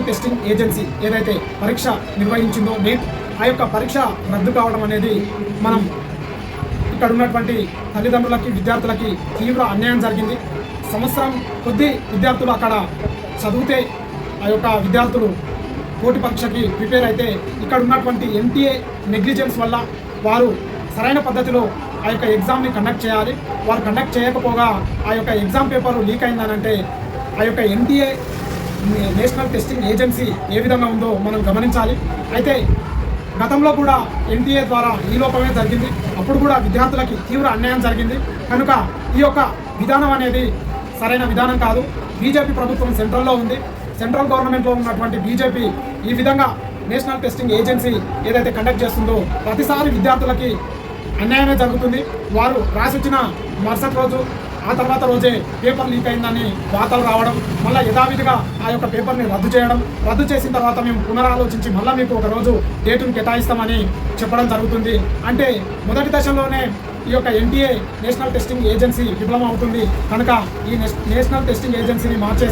National testing agency ఏదైతే పరీక్ష నిర్వహించిందో నేట్ ఆ యొక్క పరీక్ష రద్దు కావడం అనేది మనం ఇక్కడ ఉన్నటువంటి తల్లిదండ్రులకి విద్యార్థులకి తీవ్ర అన్యాయం జరిగింది. సంవత్సరం కొద్ది విద్యార్థులు అక్కడ చదివితే ఆ యొక్క విద్యార్థులు పోటీ పరీక్షకి ప్రిపేర్ అయితే ఇక్కడ ఉన్నటువంటి ఎన్టీఏ నెగ్లిజెన్స్ వల్ల వారు సరైన పద్ధతిలో ఆ యొక్క ఎగ్జామ్ని కండక్ట్ చేయాలి. వారు కండక్ట్ చేయకపోగా ఆ యొక్క ఎగ్జామ్ పేపర్ లీక్ అయిందనంటే ఆ యొక్క ఎన్టీఏ నేషనల్ టెస్టింగ్ ఏజెన్సీ ఏ విధంగా ఉందో మనం గమనించాలి. అయితే గతంలో కూడా ఎన్టీఏ ద్వారా ఈ లోపమే జరిగింది. అప్పుడు కూడా విద్యార్థులకి తీవ్ర అన్యాయం జరిగింది. కనుక ఈ యొక్క విధానం అనేది సరైన విధానం కాదు. బీజేపీ ప్రభుత్వం సెంట్రల్లో ఉంది. సెంట్రల్ గవర్నమెంట్లో ఉన్నటువంటి బీజేపీ ఈ విధంగా నేషనల్ టెస్టింగ్ ఏజెన్సీ ఏదైతే కండక్ట్ చేస్తుందో ప్రతిసారి విద్యార్థులకి అన్యాయమే జరుగుతుంది. వారు రాసొచ్చిన మరుసటి రోజు ఆ తర్వాత రోజే పేపర్ లీక్ అయిందని వార్తలు రావడం, మళ్ళీ యథావిధిగా ఆ యొక్క పేపర్ని రద్దు చేయడం, రద్దు చేసిన తర్వాత మేము పునరాలోచించి మళ్ళీ మీకు ఒక రోజు డేటును కేటాయిస్తామని చెప్పడం జరుగుతుంది. అంటే మొదటి దశలోనే ఈ యొక్క ఎన్టీఏ నేషనల్ టెస్టింగ్ ఏజెన్సీ విఫలం అవుతుంది. కనుక ఈ నేషనల్ టెస్టింగ్ ఏజెన్సీని మార్చే